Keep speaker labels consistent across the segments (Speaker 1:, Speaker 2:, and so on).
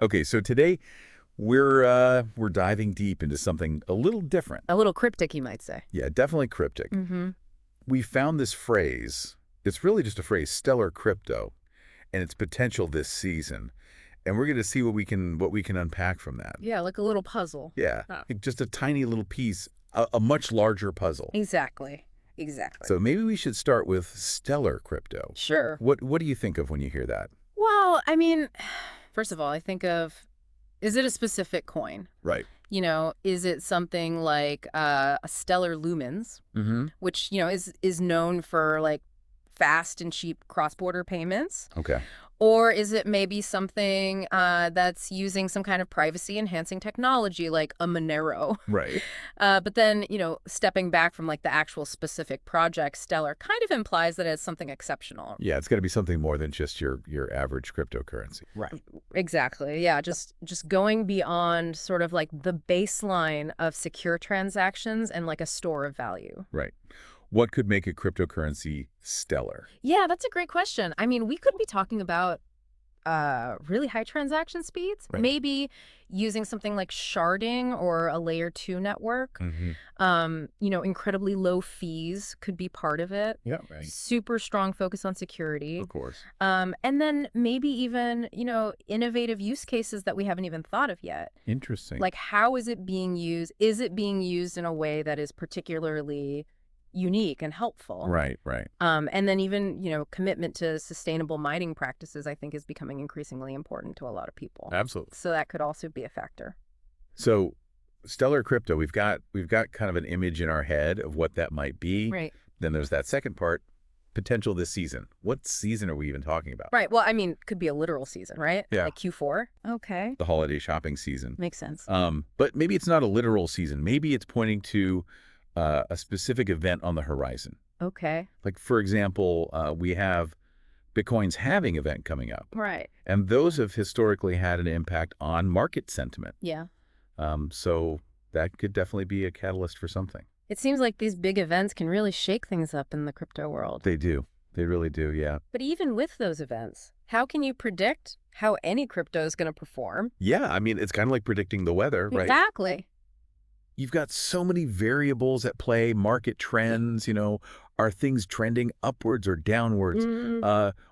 Speaker 1: Okay, so today we're diving deep into something a little different.
Speaker 2: A little cryptic, you might say.
Speaker 1: Yeah, definitely cryptic.
Speaker 2: Mm-hmm.
Speaker 1: We found this phrase. It's really just a phrase, stellar crypto, and its potential this season. And we're going to see what we can unpack from that.
Speaker 2: Yeah, like a little puzzle.
Speaker 1: Yeah,
Speaker 2: Oh.
Speaker 1: like just a tiny little piece, a much larger puzzle.
Speaker 2: Exactly. Exactly.
Speaker 1: So maybe we should start with stellar crypto.
Speaker 2: Sure.
Speaker 1: What do you think of when you hear that?
Speaker 2: Well, I mean, first of all, I think of, is it a specific coin?
Speaker 1: Right.
Speaker 2: Is it something like a stellar lumens,
Speaker 1: Mm-hmm.
Speaker 2: which, is known for like fast and cheap cross-border payments?
Speaker 1: Okay.
Speaker 2: Or is it maybe something that's using some kind of privacy-enhancing technology, like a Monero?
Speaker 1: Right.
Speaker 2: But then, stepping back from like the actual specific project, stellar kind of implies that it's something exceptional.
Speaker 1: Yeah, it's got to be something more than just your average cryptocurrency. Right.
Speaker 2: Exactly. Yeah, just going beyond sort of like the baseline of secure transactions and like a store of value.
Speaker 1: Right. What could make a cryptocurrency stellar?
Speaker 2: Yeah, that's a great question. I mean, we could be talking about really high transaction speeds,
Speaker 1: Right.
Speaker 2: maybe using something like sharding or a layer 2 network.
Speaker 1: Mm-hmm.
Speaker 2: Incredibly low fees could be part of it.
Speaker 1: Yeah, right.
Speaker 2: Super strong focus on security.
Speaker 1: Of course.
Speaker 2: And then maybe even, innovative use cases that we haven't even thought of yet.
Speaker 1: Interesting.
Speaker 2: Like, how is it being used? Is it being used in a way that is particularly unique and helpful?
Speaker 1: Right, right.
Speaker 2: And then even, commitment to sustainable mining practices, I think, is becoming increasingly important to a lot of people.
Speaker 1: Absolutely.
Speaker 2: So that could also be a factor.
Speaker 1: So, stellar crypto, we've got kind of an image in our head of what that might be.
Speaker 2: Right.
Speaker 1: Then there's that second part, potential this season. What season are we even talking about?
Speaker 2: Right. Well, I mean, could be a literal season, right?
Speaker 1: Yeah.
Speaker 2: Like Q4. Okay.
Speaker 1: The holiday shopping season.
Speaker 2: Makes sense.
Speaker 1: But maybe it's not a literal season. Maybe it's pointing to a specific event on the horizon.
Speaker 2: Okay.
Speaker 1: Like, for example, we have Bitcoin's halving event coming up.
Speaker 2: Right.
Speaker 1: And those have historically had an impact on market sentiment.
Speaker 2: Yeah.
Speaker 1: So that could definitely be a catalyst for something.
Speaker 2: It seems like these big events can really shake things up in the crypto world.
Speaker 1: They do. They really do, yeah.
Speaker 2: But even with those events, how can you predict how any crypto is going to perform?
Speaker 1: Yeah, I mean, it's kind of like predicting the weather, right?
Speaker 2: Exactly.
Speaker 1: You've got so many variables at play, market trends, are things trending upwards or downwards?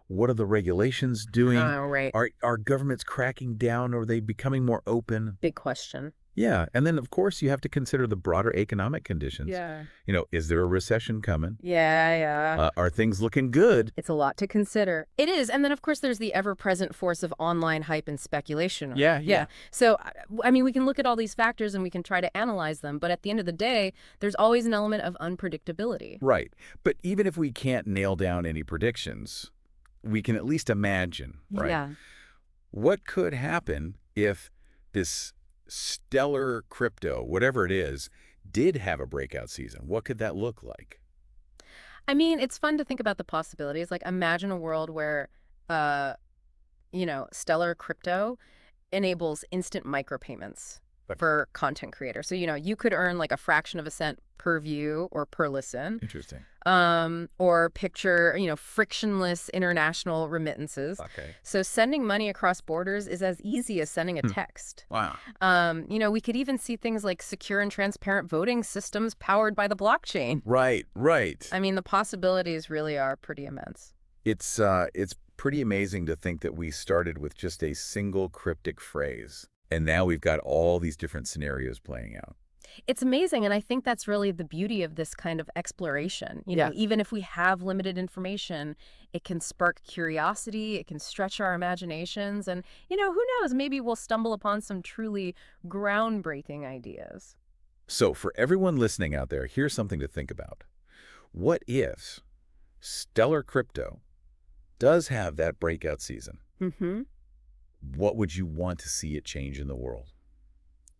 Speaker 1: What are the regulations doing?
Speaker 2: Right.
Speaker 1: Are governments cracking down, or are they becoming more open?
Speaker 2: Big question.
Speaker 1: Yeah, and then, of course, you have to consider the broader economic conditions.
Speaker 2: Yeah.
Speaker 1: Is there a recession coming?
Speaker 2: Yeah.
Speaker 1: Are things looking good?
Speaker 2: It's a lot to consider. It is. And then, of course, there's the ever-present force of online hype and speculation.
Speaker 1: Yeah.
Speaker 2: So, I mean, we can look at all these factors and we can try to analyze them. But at the end of the day, there's always an element of unpredictability.
Speaker 1: Right. But even if we can't nail down any predictions, we can at least imagine, right?
Speaker 2: Yeah.
Speaker 1: What could happen if this stellar crypto, whatever it is, did have a breakout season? What could that look like?
Speaker 2: I mean, it's fun to think about the possibilities. Like, imagine a world where, stellar crypto enables instant micropayments for content creators. So, you could earn like a fraction of a cent per view or per listen.
Speaker 1: Interesting.
Speaker 2: Or picture, frictionless international remittances.
Speaker 1: Okay.
Speaker 2: So sending money across borders is as easy as sending a text.
Speaker 1: Wow.
Speaker 2: We could even see things like secure and transparent voting systems powered by the blockchain.
Speaker 1: Right.
Speaker 2: I mean, the possibilities really are pretty immense.
Speaker 1: It's pretty amazing to think that we started with just a single cryptic phrase, and now we've got all these different scenarios playing out.
Speaker 2: It's amazing, and I think that's really the beauty of this kind of exploration. Even if we have limited information, it can spark curiosity, it can stretch our imaginations, and, who knows, maybe we'll stumble upon some truly groundbreaking ideas.
Speaker 1: So for everyone listening out there, here's something to think about. What if stellar crypto does have that breakout season?
Speaker 2: Mm-hmm.
Speaker 1: What would you want to see it change in the world?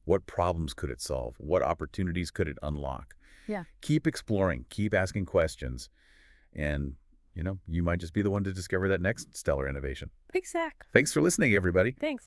Speaker 1: What problems could it solve? What opportunities could it unlock?
Speaker 2: Yeah.
Speaker 1: Keep exploring, keep asking questions, and, you might just be the one to discover that next stellar innovation.
Speaker 2: Exactly.
Speaker 1: Thanks for listening, everybody.
Speaker 2: Thanks.